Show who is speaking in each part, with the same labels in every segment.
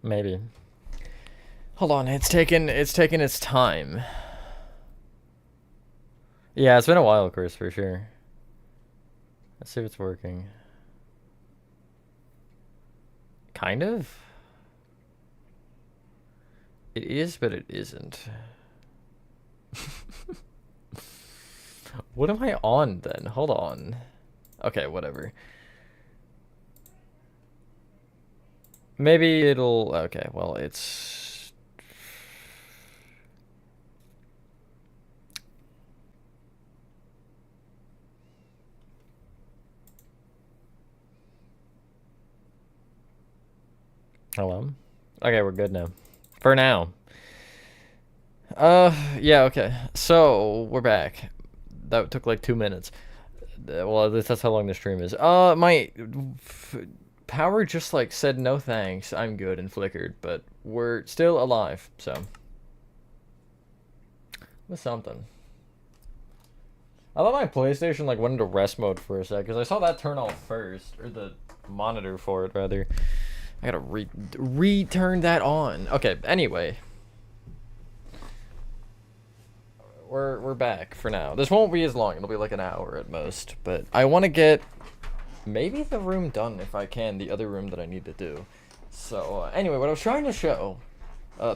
Speaker 1: Maybe. Hold on, it's taken its time. Yeah, it's been a while, Chris, for sure. Let's see if it's working. Kind of? It is, but it isn't. What am I on then? Hold on. Okay, whatever. Maybe it'll... Okay, well, it's... Hello? Okay, we're good now. For now. Yeah, okay. So, we're back. That took like 2 minutes. Well, at least that's how long the stream is. My power just like said no thanks, I'm good, and flickered, but we're still alive, so. With something. I thought my PlayStation like went into rest mode for a sec, because I saw that turn off first, or the monitor for it, rather. I gotta return that on. Okay, anyway. We're back for now. This won't be as long. It'll be like an hour at most. But I want to get maybe the room done if I can. The other room that I need to do. So anyway, what I was trying to show.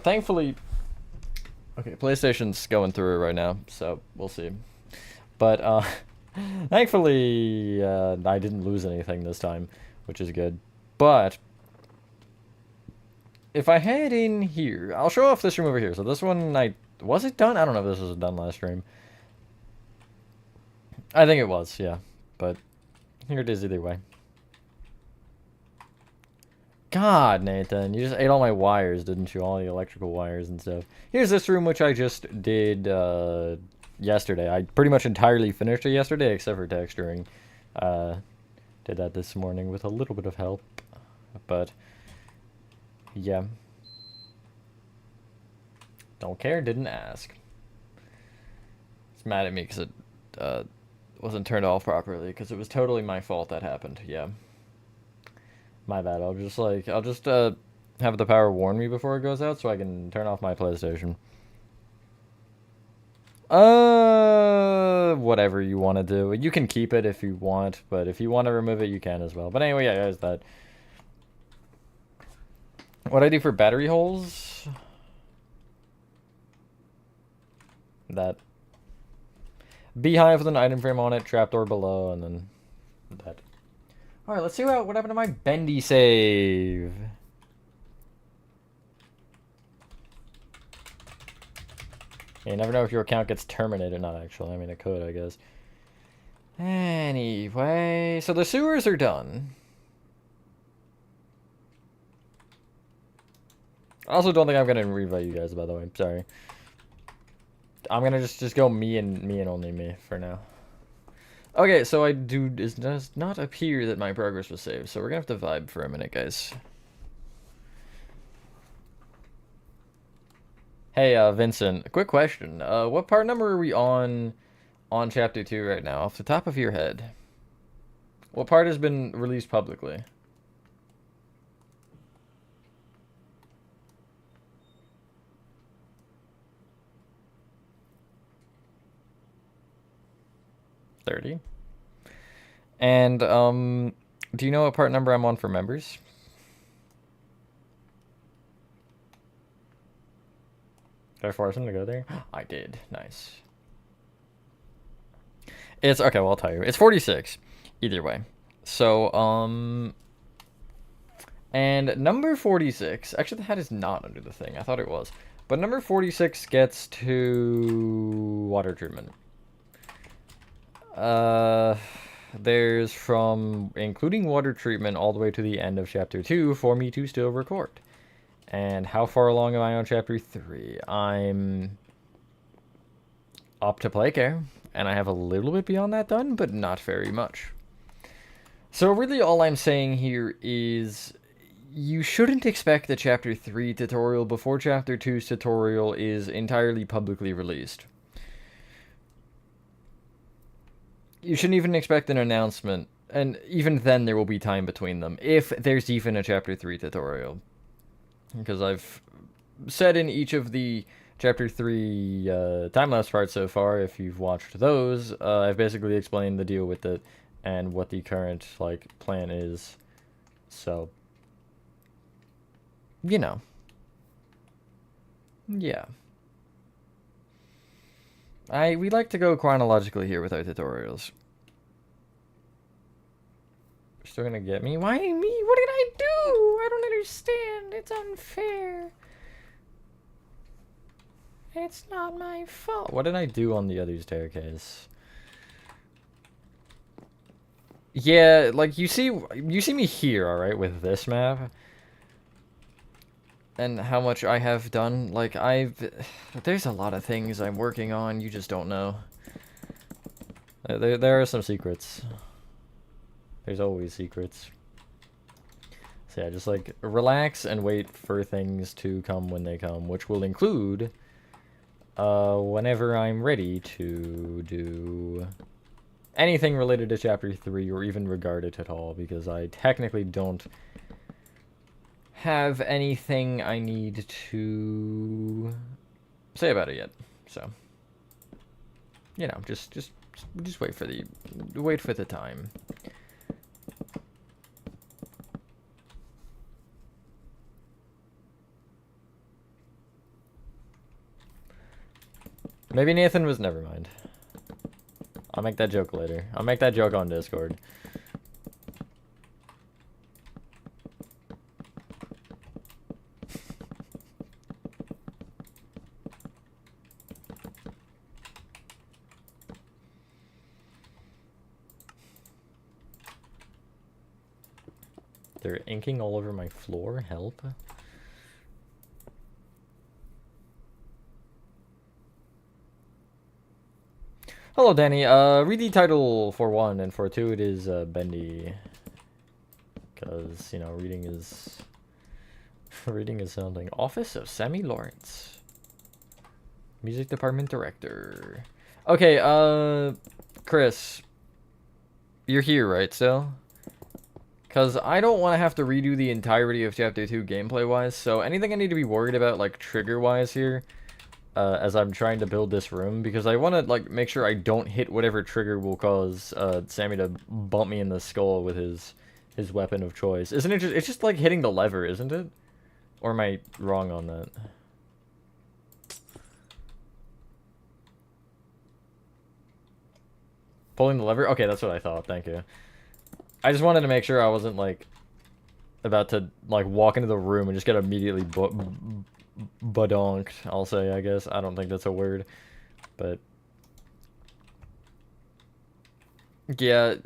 Speaker 1: Thankfully, okay, PlayStation's going through it right now, so we'll see. But thankfully, I didn't lose anything this time, which is good. But if I head in here, I'll show off this room over here. So this one, was it done? I don't know if this was done last stream. I think it was, yeah. But here it is either way. God, Nathan, you just ate all my wires, didn't you? All the electrical wires and stuff. Here's this room, which I just did yesterday. I pretty much entirely finished it yesterday, except for texturing. Did that this morning with a little bit of help. But, yeah. Don't care, didn't ask. It's mad at me because it wasn't turned off properly, because it was totally my fault that happened, yeah. My bad, I'll just have the power warn me before it goes out so I can turn off my PlayStation. Whatever you want to do. You can keep it if you want, but if you want to remove it, you can as well. But anyway, yeah, guys, that. What I do for battery holes? That. Beehive with an item frame on it, trapdoor below, and then that. Alright, let's see what happened to my Bendy save. You never know if your account gets terminated or not, actually. I mean, it could, I guess. Anyway, so the sewers are done. I also don't think I'm gonna invite you guys, by the way. Sorry. I'm gonna just go me and only me for now. Okay, so it does not appear that my progress was saved, so we're gonna have to vibe for a minute, guys. Hey, Vincent, a quick question. What part number are we on Chapter 2 right now, off the top of your head? What part has been released publicly? $30. And, do you know what part number I'm on for members? Did I force him to go there? I did. Nice. It's, okay, well, I'll tell you. It's 46. Either way. So, and number 46, actually the hat is not under the thing. I thought it was. But number 46 gets to water treatment. There's from including water treatment all the way to the end of Chapter 2 for me to still record. And how far along am I on Chapter 3? I'm up to play care, and I have a little bit beyond that done, but not very much. So really all I'm saying here is you shouldn't expect the Chapter 3 tutorial before Chapter 2's tutorial is entirely publicly released. You shouldn't even expect an announcement, and even then there will be time between them, if there's even a Chapter 3 tutorial. because I've said in each of the Chapter 3 time-lapse parts so far, if you've watched those, I've basically explained the deal with it and what the current, like, plan is. So, you know. Yeah. We like to go chronologically here with our tutorials. You're still gonna get me? Why me? What did I do? I don't understand. It's unfair. It's not my fault. What did I do on the other staircase? Yeah, like, you see me here, alright, with this map? And how much I have done. Like, there's a lot of things I'm working on, you just don't know. There are some secrets. There's always secrets. So yeah, just, like, relax and wait for things to come when they come, which will include... whenever I'm ready to do anything related to Chapter 3 or even regard it at all, because I technically don't have anything I need to say about it yet. So, you know, just wait for the time. Maybe Nathan was... Never mind. I'll make that joke later. I'll make that joke on Discord. They're inking all over my floor. Help. Hello, Danny. Read the title for 1, and for 2 it is Bendy. Because, you know, reading is something. Office of Sammy Lawrence. Music Department Director. Okay, Chris. You're here, right, still? Because I don't want to have to redo the entirety of Chapter 2 gameplay-wise, so anything I need to be worried about, like, trigger-wise here... as I'm trying to build this room, because I want to, like, make sure I don't hit whatever trigger will cause Sammy to bump me in the skull with his weapon of choice. Isn't it just... It's just like hitting the lever, isn't it? Or am I wrong on that? Pulling the lever? Okay, that's what I thought. Thank you. I just wanted to make sure I wasn't, like, about to, like, walk into the room and just get immediately badonked, I'll say, I guess. I don't think that's a word, but... Yeah,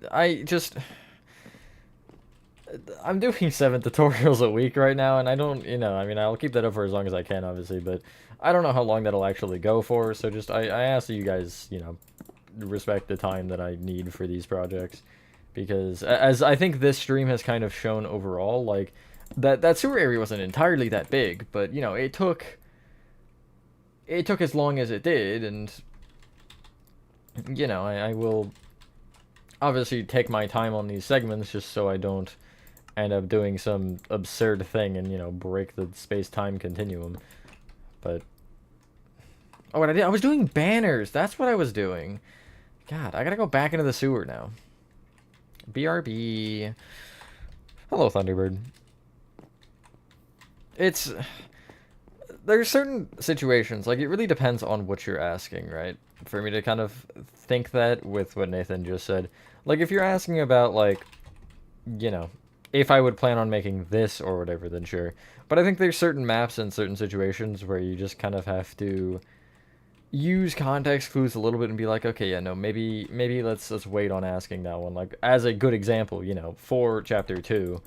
Speaker 1: I'm doing 7 tutorials a week right now, and I don't, you know, I mean, I'll keep that up for as long as I can, obviously, but I don't know how long that'll actually go for, so just, I ask that you guys, you know, respect the time that I need for these projects, because, as I think this stream has kind of shown overall, like, that sewer area wasn't entirely that big, but, you know, it took as long as it did, and, you know, I will obviously take my time on these segments just so I don't end up doing some absurd thing and, you know, break the space-time continuum. But, oh, what I did, I was doing banners, that's what I was doing. God, I gotta go back into the sewer now. BRB. Hello, Thunderbird. There's certain situations, like, it really depends on what you're asking, right? For me to kind of think that with what Nathan just said. Like, if you're asking about, like, you know, if I would plan on making this or whatever, then sure. But I think there's certain maps and certain situations where you just kind of have to use context clues a little bit and be like, okay, yeah, no, maybe let's wait on asking that one. Like, as a good example, you know, for Chapter 2,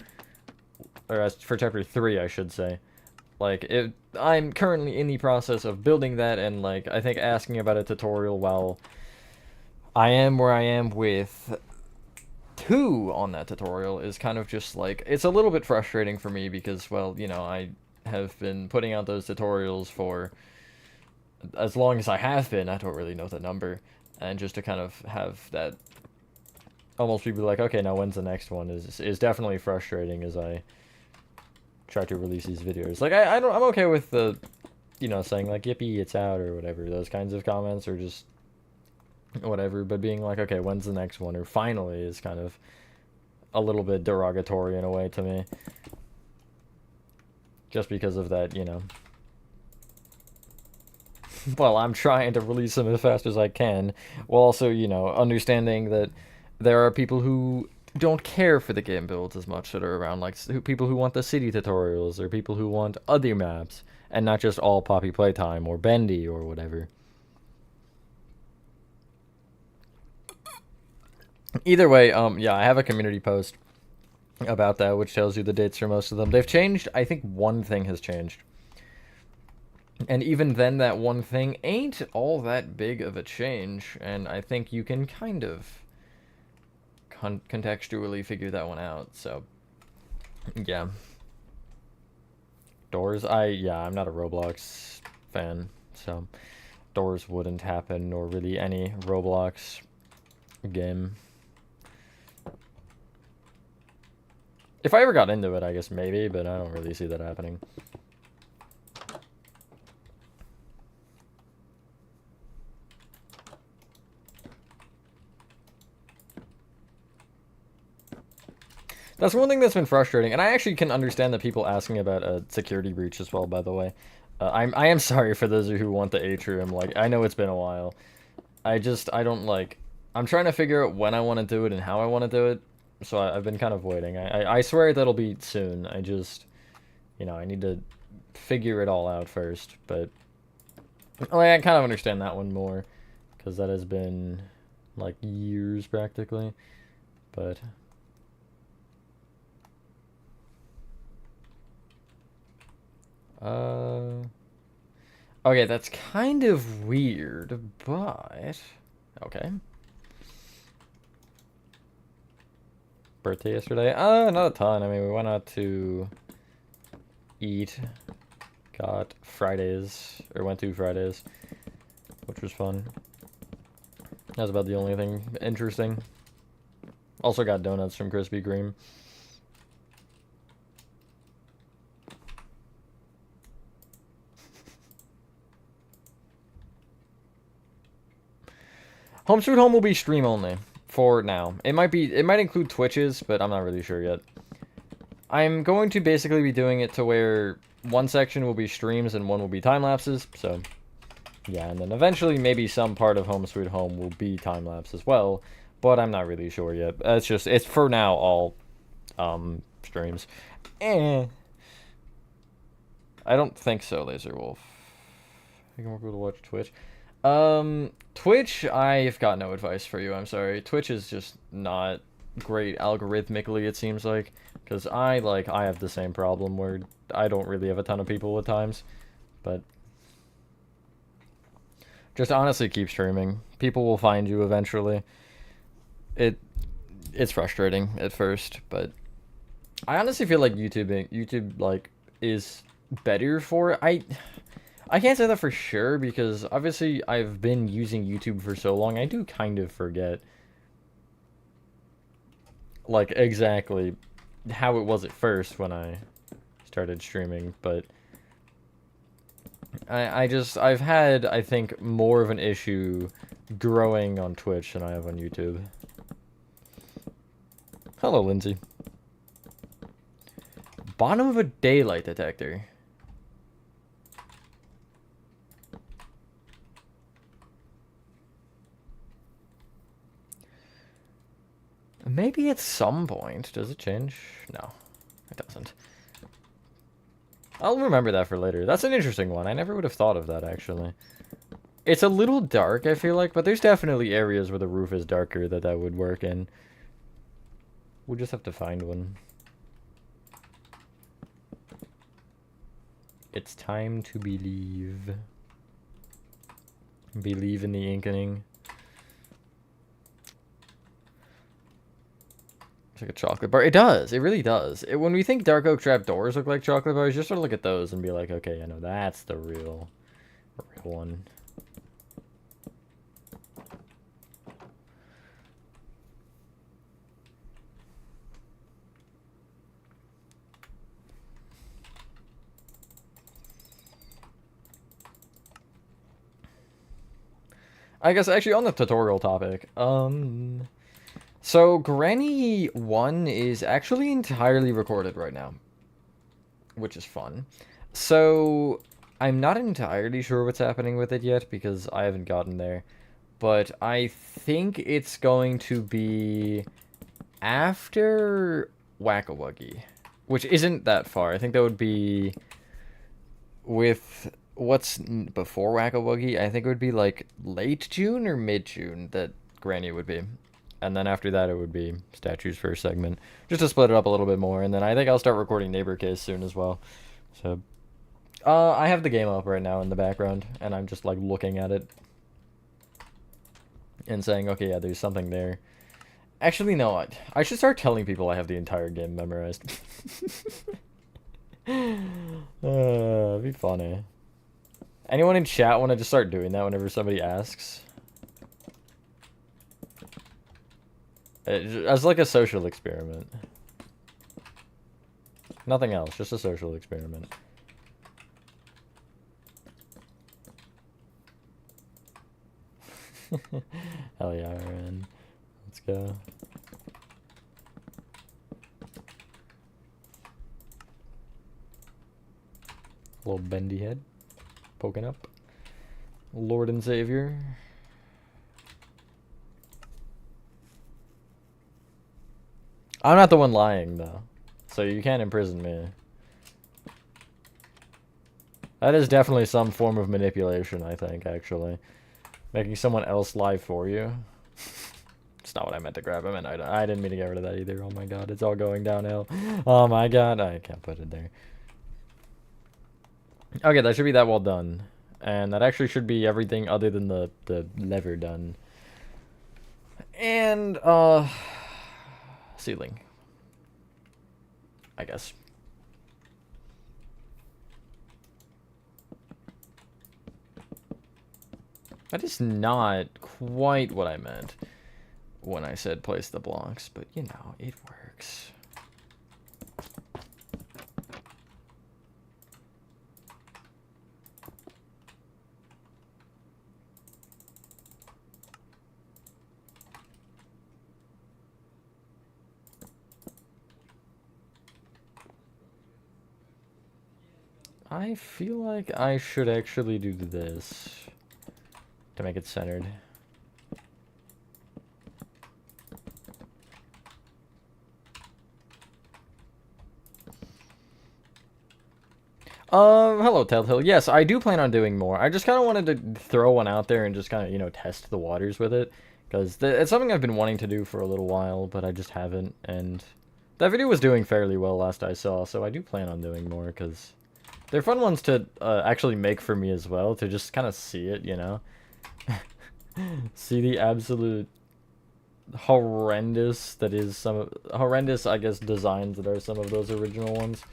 Speaker 1: or as for Chapter 3, I should say. Like, I'm currently in the process of building that, and, like, I think asking about a tutorial while I am where I am with 2 on that tutorial is kind of just, like, it's a little bit frustrating for me because, well, you know, I have been putting out those tutorials for as long as I have been. I don't really know the number, and just to kind of have that almost be like, okay, now when's the next one is definitely frustrating as I try to release these videos. Like, I'm okay with the, you know, saying like, yippee, it's out, or whatever, those kinds of comments, or just whatever, but being like, okay, when's the next one, or finally, is kind of a little bit derogatory in a way to me. Just because of that, you know. Well, I'm trying to release them as fast as I can, while also, you know, understanding that there are people who don't care for the game builds as much that are around, like people who want the city tutorials, or people who want other maps, and not just all Poppy Playtime, or Bendy, or whatever. Either way, yeah, I have a community post about that, which tells you the dates for most of them. They've changed, I think one thing has changed. And even then, that one thing ain't all that big of a change, and I think you can kind of contextually figure that one out, so, yeah. Doors, I'm not a Roblox fan, so Doors wouldn't happen, or really any Roblox game. If I ever got into it, I guess maybe, but I don't really see that happening. That's one thing that's been frustrating, and I actually can understand that people asking about a security breach as well, by the way. I am sorry for those who want the atrium. Like, I know it's been a while. I don't, like... I'm trying to figure out when I want to do it and how I want to do it, so I've been kind of waiting. I swear that'll be soon. I just... You know, I need to figure it all out first, but... Like, I kind of understand that one more, because that has been, like, years, practically. But... Okay, that's kind of weird, but... Okay. Birthday yesterday? Not a ton. I mean, we went out to eat. Got Fridays, or went to Fridays, which was fun. That was about the only thing interesting. Also got donuts from Krispy Kreme. Home Sweet Home will be stream only for now. It might include Twitches, but I'm not really sure yet. I'm going to basically be doing it to where one section will be streams and one will be time lapses. So, yeah, and then eventually maybe some part of Home Sweet Home will be time lapse as well, but I'm not really sure yet. It's for now all streams. I don't think so, Laser Wolf. I think we're going to watch Twitch. Twitch, I've got no advice for you, I'm sorry. Twitch is just not great algorithmically, it seems like. Because I have the same problem where I don't really have a ton of people at times. But just honestly keep streaming. People will find you eventually. It's frustrating at first, but I honestly feel like YouTube like is better for it. I can't say that for sure, because obviously I've been using YouTube for so long, I do kind of forget, like, exactly how it was at first when I started streaming, but I've had, I think, more of an issue growing on Twitch than I have on YouTube. Hello, Lindsay. Bottom of a daylight detector. Maybe at some point. Does it change? No, it doesn't. I'll remember that for later. That's an interesting one. I never would have thought of that, actually. It's a little dark, I feel like, but there's definitely areas where the roof is darker that would work in. We'll just have to find one. It's time to believe. Believe in the inkening. It's like a chocolate bar. It does. It really does. When we think dark oak trap doors look like chocolate bars, just sort of look at those and be like, okay, I know that's the real one. I guess actually on the tutorial topic, so Granny 1 is actually entirely recorded right now, which is fun. So I'm not entirely sure what's happening with it yet because I haven't gotten there, but I think it's going to be after Whack-A-Wuggy, which isn't that far. I think that would be with what's before Whack-A-Wuggy. I think it would be like late June or mid-June that Granny would be. And then after that, it would be Statues first segment, just to split it up a little bit more. And then I think I'll start recording Neighbor Case soon as well. So, I have the game up right now in the background, and I'm just like looking at it and saying, okay, yeah, there's something there. Actually, no, I should start telling people I have the entire game memorized. It'd be funny. Anyone in chat want to just start doing that whenever somebody asks? As like a social experiment. Nothing else, just a social experiment. Hell yeah, Aaron. Let's go. Little bendy head poking up. Lord and Savior. I'm not the one lying, though. So you can't imprison me. That is definitely some form of manipulation, I think, actually. Making someone else lie for you. It's not what I meant to grab. I didn't mean to get rid of that either. Oh my god, it's all going downhill. Oh my god, I can't put it there. Okay, that should be that well done. And that actually should be everything other than the lever done. And, ceiling. I guess. That is not quite what I meant when I said place the blocks, but you know, it works. I feel like I should actually do this to make it centered. Hello, Telltale. Yes, I do plan on doing more. I just kind of wanted to throw one out there and just kind of, you know, test the waters with it. Because it's something I've been wanting to do for a little while, but I just haven't. And that video was doing fairly well last I saw, so I do plan on doing more, because they're fun ones to actually make for me as well, to just kind of see it, you know? See the absolute horrendous that is horrendous, I guess, designs that are some of those original ones.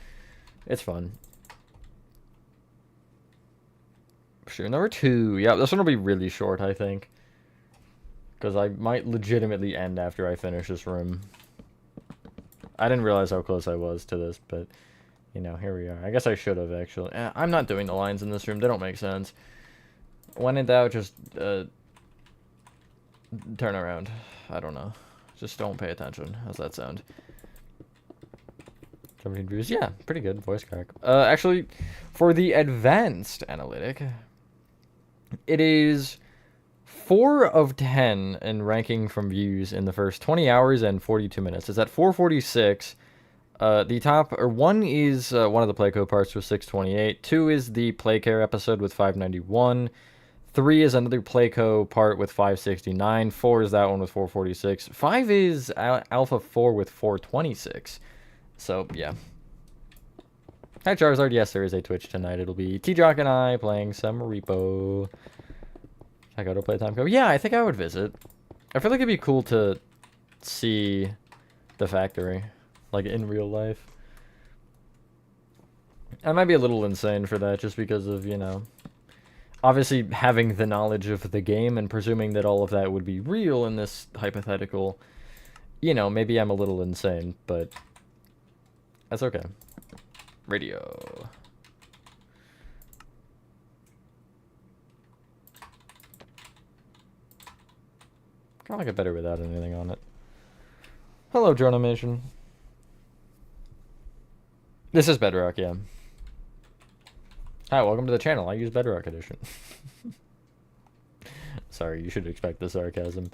Speaker 1: It's fun. Sure, number 2. Yeah, this one will be really short, I think. Because I might legitimately end after I finish this room. I didn't realize how close I was to this, but, you know, here we are. I guess I should have, actually. I'm not doing the lines in this room. They don't make sense. When in doubt, just, turn around. I don't know. Just don't pay attention. How's that sound? 17 views. Yeah, pretty good. Voice crack. Actually, for the advanced analytic, it is 4 of 10 in ranking from views in the first 20 hours and 42 minutes. It's at 446. The top, or 1 is one of the Playco parts with 628. 2 is the Playcare episode with 591. 3 is another Playco part with 569. 4 is that one with 446. 5 is Alpha 4 with 426. So, yeah. Hi, Charizard. Yes, there is a Twitch tonight. It'll be T-Jock and I playing some Repo. I go to Playtime Co. Yeah, I think I would visit. I feel like it'd be cool to see the factory, like, in real life. I might be a little insane for that, just because of, you know, obviously having the knowledge of the game and presuming that all of that would be real in this hypothetical. You know, maybe I'm a little insane, but that's okay. Radio. I like it better without anything on it. Hello, Dronimation. This is Bedrock, yeah. Hi, welcome to the channel. I use Bedrock Edition. Sorry, you should expect the sarcasm.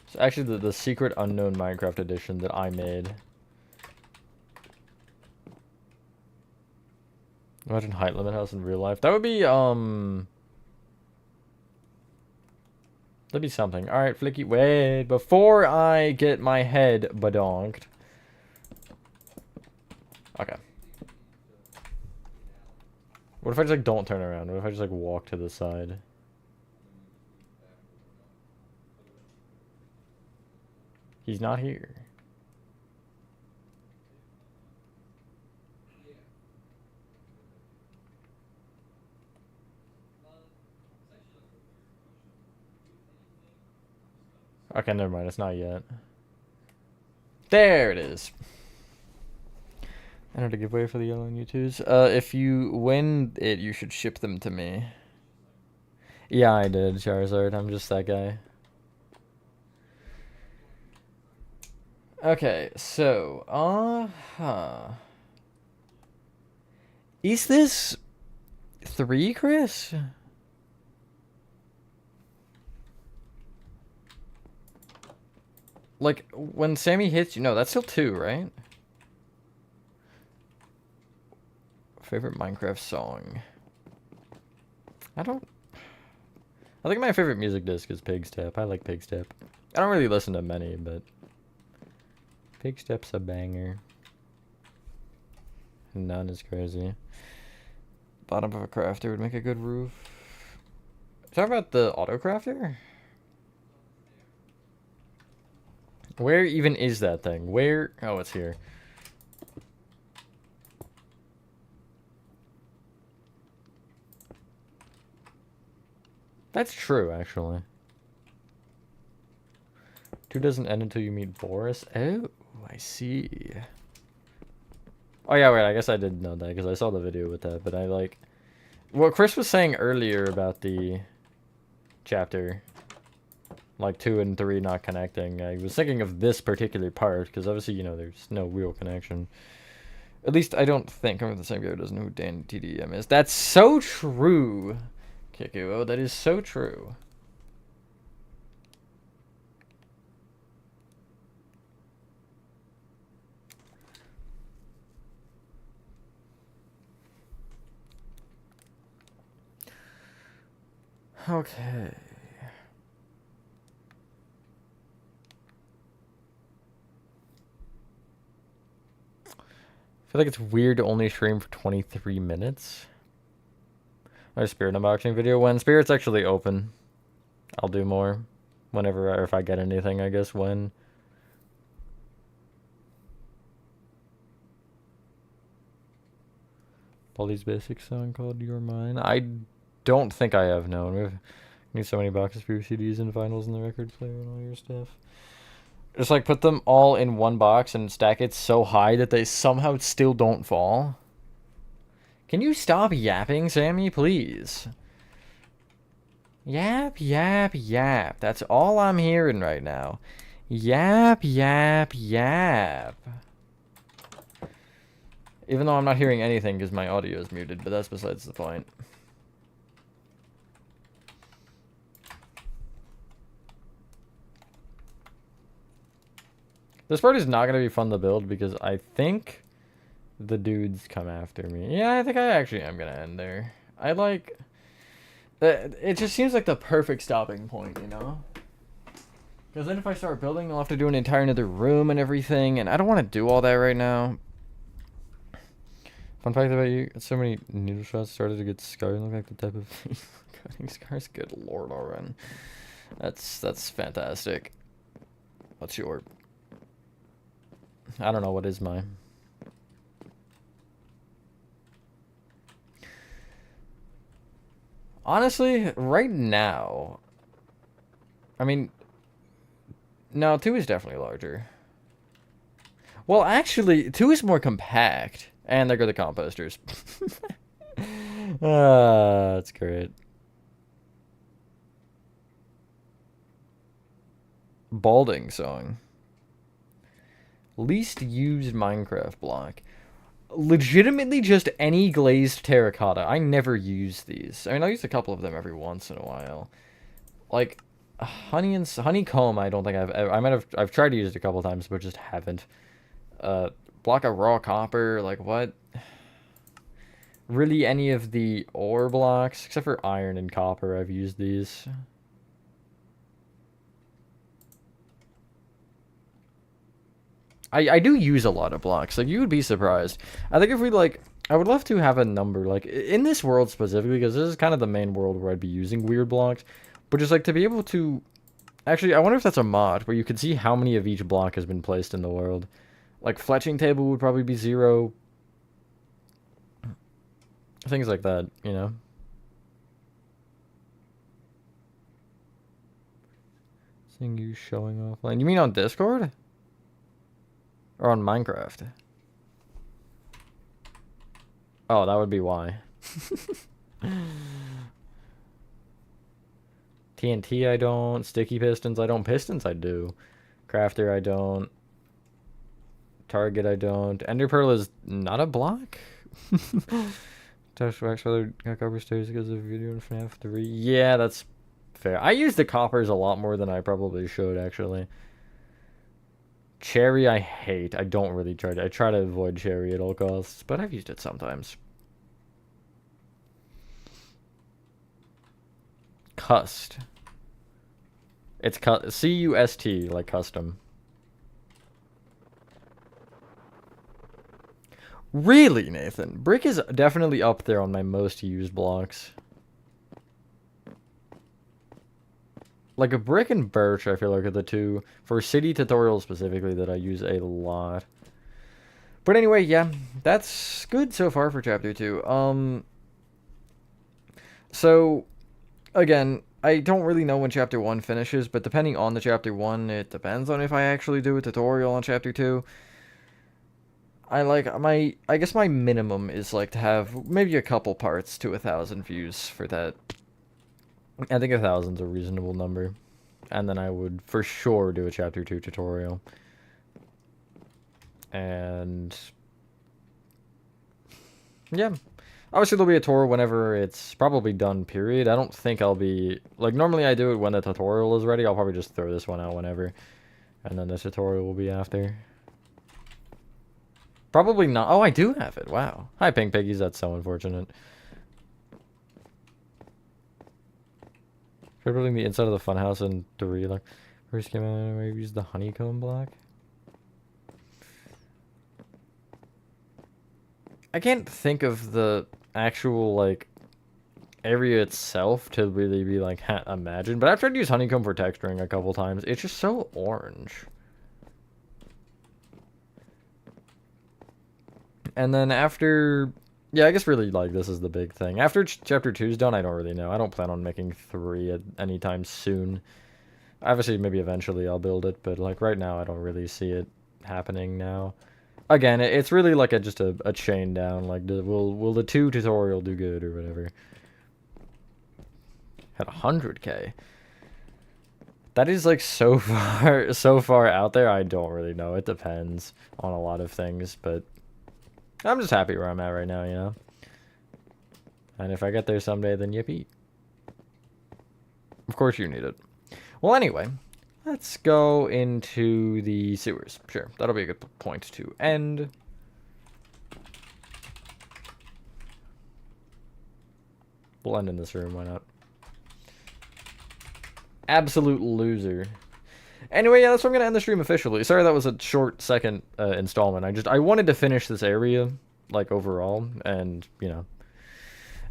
Speaker 1: It's actually the secret unknown Minecraft edition that I made. Imagine height limit house in real life. That would be, that'd be something. Alright, Flicky, wait. Before I get my head badonked. Okay. What if I just, like, don't turn around? What if I just, like, walk to the side? He's not here. Okay, never mind. It's not yet. There it is. I know to give way for the yellow U2s. If you win it, you should ship them to me. Yeah, I did, Charizard. I'm just that guy. Okay, so, is this 3, Chris? Like, when Sammy hits you... No, that's still 2, right? Favorite Minecraft song? I think my favorite music disc is Pig Step. I like Pig Step. I don't really listen to many, but... Pig Step's a banger. None is crazy. Bottom of a crafter would make a good roof. Talk about the auto crafter? Where even is that thing? Where? Oh, it's here. That's true, actually. 2 doesn't end until you meet Boris. Oh, I see. Oh, yeah, wait, I guess I did know that because I saw the video with that, but I like... What Chris was saying earlier about the chapter, like 2 and 3 not connecting, I was thinking of this particular part because obviously, you know, there's no real connection. At least I don't think. I'm with the same guy who doesn't know who Dan TDM is. That's so true, Kikuo. That is so true. Okay. I feel like it's weird to only stream for 23 minutes. My Spirit unboxing video. When Spirit's actually open, I'll do more. Whenever, or if I get anything, I guess, when. Polly's basic song called You're Mine. I don't think I have known. We need so many boxes for your CDs and vinyls and the record player and all your stuff. Just like put them all in one box and stack it so high that they somehow still don't fall. Can you stop yapping, Sammy, please? Yap, yap, yap. That's all I'm hearing right now. Yap, yap, yap. Even though I'm not hearing anything because my audio is muted, but that's besides the point. This part is not going to be fun to build because I think the dudes come after me. Yeah, I think I actually am going to end there. I like... It just seems like the perfect stopping point, you know? Because then if I start building, I'll have to do an entire another room and everything, and I don't want to do all that right now. Fun fact about you, so many needle shots started to get scarred and look like the type of cutting scars. Good lord, Oren. That's fantastic. What's your... I don't know, what is mine? Honestly, right now... I mean... No, 2 is definitely larger. Well, actually, 2 is more compact. And there go the composters. Ah, that's great. Balding song. Least used Minecraft block. Legitimately just any glazed terracotta. I never use these. I mean, I'll use a couple of them every once in a while. Like, honeycomb, I don't think I've tried to use it a couple times, but just haven't. Block of raw copper, like what? Really any of the ore blocks, except for iron and copper, I've used these. I do use a lot of blocks. Like, you would be surprised. I think if we, like... I would love to have a number, like, in this world specifically, because this is kind of the main world where I'd be using weird blocks. But just, like, to be able to... Actually, I wonder if that's a mod, where you could see how many of each block has been placed in the world. Like, fletching table would probably be 0. Things like that, you know? Seeing you showing offline. You mean on Discord? Or on Minecraft? Oh, that would be why. TNT I don't. Sticky pistons I don't. Pistons I do. Crafter I don't. Target I don't. Ender Pearl is not a block? Touch wax feather copper stairs because of video in FNAF 3. Yeah, that's fair. I use the coppers a lot more than I probably should, actually. Cherry I hate. I don't really try to. I try to avoid cherry at all costs, but I've used it sometimes. Cust. It's C-U-S-T, like custom. Really, Nathan? Brick is definitely up there on my most used blocks. Like, a brick and birch, I feel like, are the two, for city tutorials specifically, that I use a lot. But anyway, yeah, that's good so far for Chapter 2. So, again, I don't really know when Chapter 1 finishes, but depending on the Chapter 1, it depends on if I actually do a tutorial on Chapter 2. I guess my minimum is, like, to have maybe a couple parts to 1,000 views for that. I think 1,000's a reasonable number. And then I would for sure do a Chapter 2 tutorial. And... yeah. Obviously there'll be a tour whenever it's probably done, period. I don't think I'll be... like, normally I do it when the tutorial is ready. I'll probably just throw this one out whenever. And then the tutorial will be after. Probably not. Oh, I do have it. Wow. Hi, Pink Piggies. That's so unfortunate. Try building the inside of the funhouse in 3. Like, first came out, maybe use the honeycomb block. I can't think of the actual, like, area itself to really be, like, imagine. But I've tried to use honeycomb for texturing a couple times. It's just so orange. And then after... yeah, I guess really, like, this is the big thing. After Chapter 2's done, I don't really know. I don't plan on making 3 anytime soon. Obviously, maybe eventually I'll build it, but, like, right now I don't really see it happening now. Again, it's really, like, just a chain down. Like, will the 2 tutorial do good or whatever? At 100k. That is, like, so far out there. I don't really know. It depends on a lot of things, but... I'm just happy where I'm at right now, you know? And if I get there someday, then yippee. Of course you need it. Well, anyway, let's go into the sewers. Sure, that'll be a good point to end. We'll end in this room, why not? Absolute loser. Anyway, yeah, that's where I'm going to end the stream officially. Sorry that was a short second installment. I wanted to finish this area, like, overall, and, you know,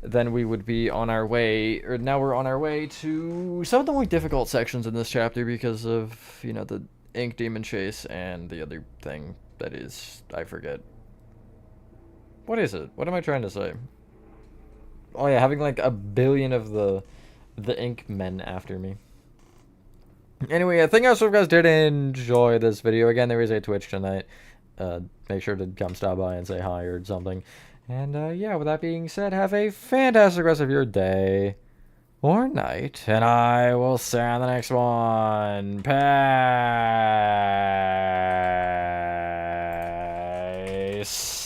Speaker 1: then we would be on our way, or now we're on our way to some of the more difficult sections in this chapter because of, you know, the Ink Demon Chase and the other thing that is, I forget. What is it? What am I trying to say? Oh yeah, having like a billion of the Ink Men after me. Anyway, I think I hope you guys did enjoy this video. Again, there is a Twitch tonight. make sure to come stop by and say hi or something. And yeah, with that being said, have a fantastic rest of your day or night, and I will see you on the next one. Peace.